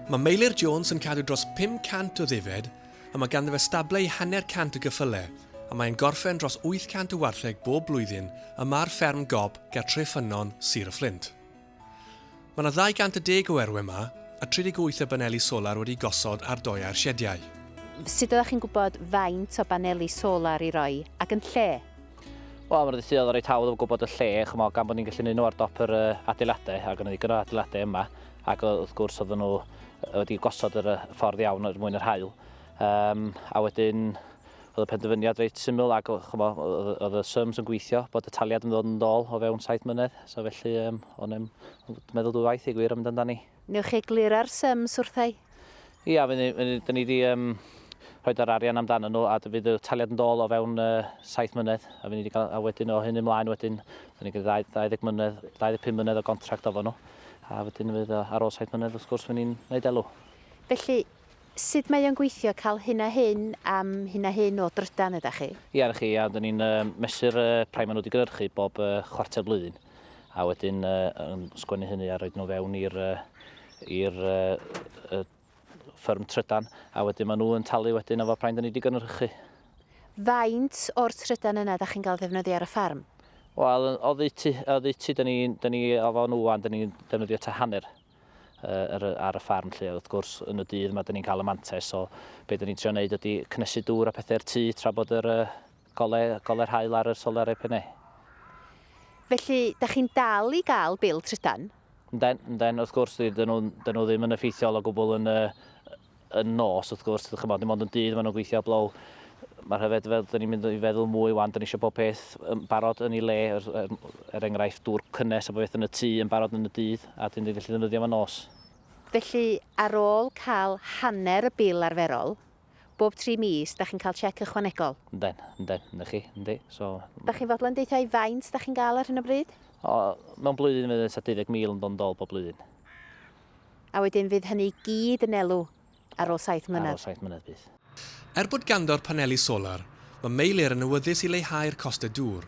Mae Meilir Jones yn cadw dros 500 o ddifed, a mae ganddo fe stablau 100 o gyffylau, a mae'n gorffen dros 800 o wartheg bob blwyddyn yma'r fferm gob ger Treffynon, Sir y Fflint. Mae yna 210 o erwe yma, a 38 o baneli solar wedi gosod ar 2 ar siediau. Sut ydych chi'n gwybod faint o baneli solar i roi ac yn lle? Wel, mae'r ddysguodd reit hawdd o gwybod y lle, chymol, gan bod ni'n gallu neud nhw ar dop yr adeiladau, ac yn ddigon o adeiladau yma, ac wrth gwrs oedden nhw wedi gosod yr ffordd iawn er mwyn yr haul. A wedyn, oedd y penderfyniad reit syml, ac oedd y sums yn gweithio, bod y taliad yn dod yn dol o fewn 7 mlynedd, so felly o'n i'n meddwl dwy waith i gwir am amdani. Newch chi glira'r sums wrthau? Ia, da ni wedi rhoi'r arian amdano nhw, a fydd y taliad yn dol o fewn 7 mlynedd, a wedyn o hyn ymlaen wedyn, da ni gyda 25 mlynedd o gontract ofo nhw, a wedyn fydd ar ôl 7 mlynedd wrth gwrs fydd ni'n neud elw. Felly, sut mae o'n gweithio cael hyn a hyn am hyn a hyn o drydan ydych chi? Ia, da ni'n mesur prai maen nhw wedi gynhyrchu bob chwarter blwyddyn, a wedyn sgwennu hynny a roed nhw fewn i'r fferm trydan, a wedyn maen nhw yn talu wedyn efo praen da ni wedi gynhyrchu. Faint o'r trydan yna ydych chi'n cael ddefnyddio ar y ffarm? Wel, o ddeutu da ni efo nhw wan, da ni'n defnyddio ta hanner ar y ffarm lle. Wrth gwrs, yn y dydd mae da ni'n cael y mantes, so be da ni'n trio wneud ydy cynnesu dŵr a pethau'r tŷ tra bod yr gole'r haul ar y solarau pennau. Felly, da chi'n dal i gael bil trydan? Ynden, wrth gwrs, dyn nhw ddim yn effeithiol o gwbl yn nos, wrth gwrs, dim ond yn dydd, maen nhw'n gweithio blow. Mae'r hyfed fel, da ni'n mynd i feddwl mwy wan, da ni eisiau bob peth yn barod yn ei le, enghraifft dŵr cynnes a bob peth yn y tŷ yn barod yn y dydd, a dyn ni'n gallu ddefnyddio am y nos. Felly, ar ôl cael hanner y bil arferol, bob 3 mis, da chi'n cael chec ychwanegol? Yndi. Da chi'n fodlon deithio i faint da chi'n gael ar hyn o bryd? Mewn blwyddyn fydd 70,000 yn dod dol bob blwyddyn. A wedyn fydd hynny gyd yn elw ar ôl 7 mlynedd? Ar ôl 7 mlynedd bydd. Bod ganddo'r paneli solar, mae Meilir yn awyddus i leihau'r costau dŵr.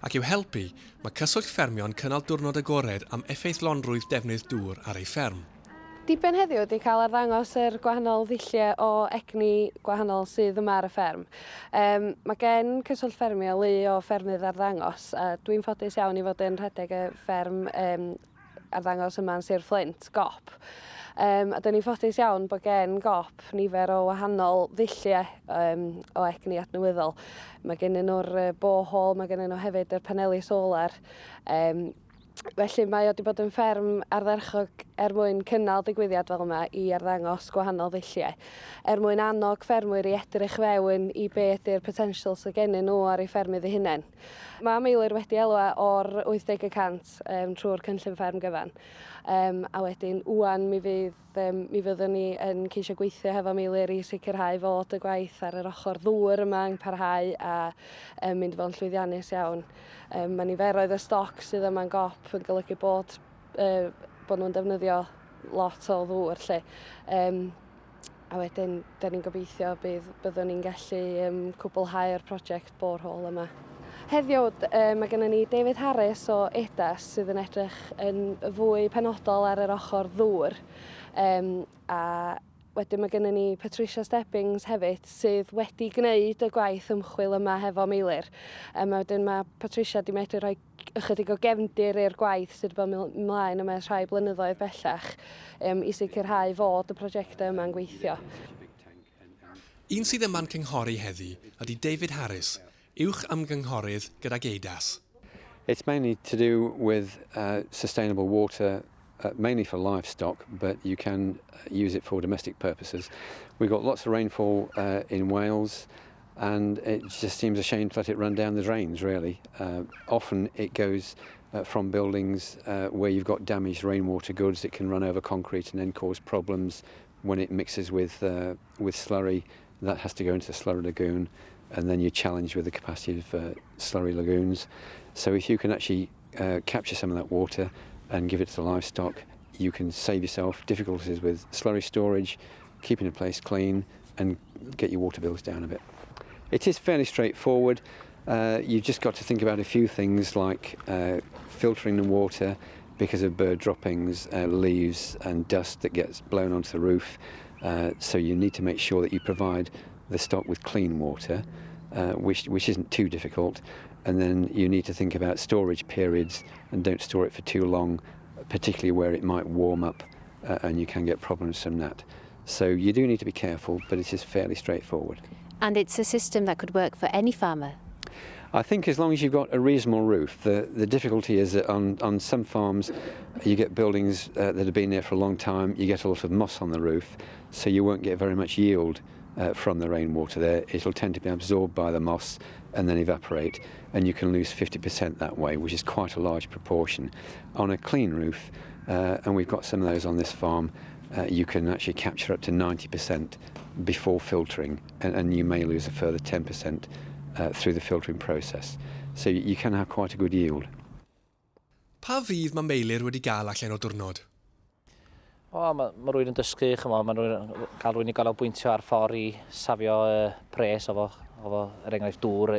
Ac i'w helpu, mae Cyswllt Ffermio yn cynnal diwrnod agored am effeithlonrwydd defnydd dŵr ar ei fferm. Diben heddiw wedi cael arddangos yr gwahanol ddilliau o egni gwahanol sydd yma ar y fferm. Mae gen Cyswllt Ffermio lu o ffermydd arddangos, a dwi'n ffodus iawn i fod yn rhedeg y fferm arddangos yma yn Sir Fflint, GOP. A dyn ni'n ffodus iawn bod gen GOP nifer o wahanol ddilliau o egni adnewyddol. Mae gen nhw'r borehole, mae gen nhw hefyd yr paneli solar. Felly mae wedi bod yn fferm ardderchog mwyn cynnal digwyddiad fel yma i arddangos gwahanol ddilliau. Mwyn annog ffermwyr i edrych fewn i be ydy'r potential sydd gen nhw ar ei ffermydd eu hunain. Mae Meilir wedi elwa o'r 80% trwy'r cynllun fferm gyfan. A wedyn, wwan mi fyddwn ni yn ceisio gweithio hefo Meilir i sicrhau fod y gwaith ar yr ochr ddŵr yma yn parhau a mynd i fod yn llwyddiannus iawn. Mae niferoedd y stoc sydd yma'n GOP yn golygu bod nhw'n defnyddio lot o ddŵr lle. A wedyn, da ni'n gobeithio byddwn ni'n gallu cwblhau'r prosiect borehole yma. Heddiw, mae gennym ni David Harris o EDAS sydd yn edrych yn fwy penodol ar yr ochr ddŵr. A wedyn mae gennym ni Patricia Stebbings hefyd sydd wedi gwneud y gwaith ymchwil yma hefo Meilir. Wedyn mae Patricia wedi medru rhoi ychydig o gefndir i'r gwaith sydd wedi bod ymlaen yma rhai blynyddoedd bellach i sicrhau fod y prosiectau yma'n gweithio. Un sydd yma'n cynghori heddi ydy David Harris, uwch ymgynghorydd gydag EDAS. It's mainly to do with sustainable water, mainly for livestock, but you can use it for domestic purposes. We've got lots of rainfall in Wales, and it just seems a shame to let it run down the drains, really. Often it goes from buildings where you've got damaged rainwater goods. It can run over concrete and then cause problems when it mixes with slurry. That has to go into the slurry lagoon, and then you're challenged with the capacity of slurry lagoons. So if you can actually capture some of that water and give it to the livestock, you can save yourself difficulties with slurry storage, keeping a place clean, and get your water bills down a bit. It is fairly straightforward. You've just got to think about a few things like filtering the water, because of bird droppings, leaves and dust that gets blown onto the roof. So you need to make sure that you provide the stock with clean water, which isn't too difficult. And then you need to think about storage periods and don't store it for too long, particularly where it might warm up and you can get problems from that. So you do need to be careful, but it is fairly straightforward. And it's a system that could work for any farmer. I think as long as you've got a reasonable roof. The difficulty is that on some farms you get buildings that have been there for a long time, you get a lot of moss on the roof, so you won't get very much yield from the rainwater there. It'll tend to be absorbed by the moss and then evaporate, and you can lose 50% that way, which is quite a large proportion. On a clean roof, and we've got some of those on this farm, you can actually capture up to 90% before filtering, and you may lose a further 10% through the filtering process. So you can have quite a good yield. Pa fydd mae meilir wedi gael allan o diwrnod? Mae rhywun yn dysgu, mae rhywun cael rhywun i ganolbwyntio ar ffordd i safio pres efo enghraifft dŵr,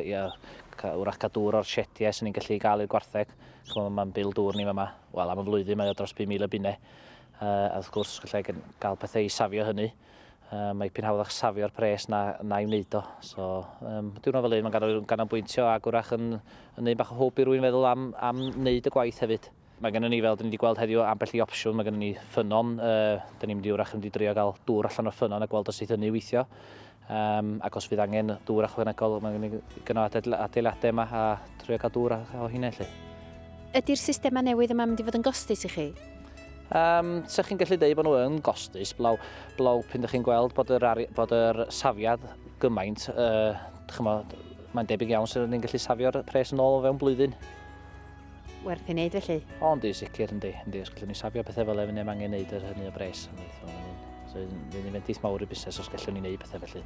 wrach cael dŵr o'r siediau sy'n ni'n gallu gael i'r gwartheg. Mae'n bil dŵr ni yma, wel am y flwyddyn mae o dros 5,000 o bunnau. A wrth gwrs, gallai gael pethau i safio hynny. Mae pyn hawddach safio'r pres na i wneud o. So, diwrnod fel un, mae'n ganolbwyntio ac wrach yn neud bach o hwb i rwy'n feddwl am wneud y gwaith hefyd. Mae gennym ni, fel dyn ni wedi gweld heddiw, ambell i opsiwn, mae gennym ni ffynon. Dyn ni'n wrach yn drio gael dŵr allan o'r ffynon a gweld os ydy hynny weithio. Ac os fydd angen dŵr ychwanegol, mae gennym ni gynnal adeiladau yma a trio gael dŵr o hynny. Ydy'r systema newydd yma mynd i fod yn gostus i chi? Sa chi'n gallu dweud bod nhw yn gostus, blaw pan ydych chi'n gweld bod yr safiad gymaint, mae'n debyg iawn sy'n ni'n gallu safio'r pres yn ôl o fewn blwyddyn. Werth i wneud felly? O, yndi, sicr, yndi. Os gallwn ni safio pethau fel efo, neu angen wneud hynny o bres. So, ni'n fendith mawr i busnes os gallwn ni wneud pethau felly.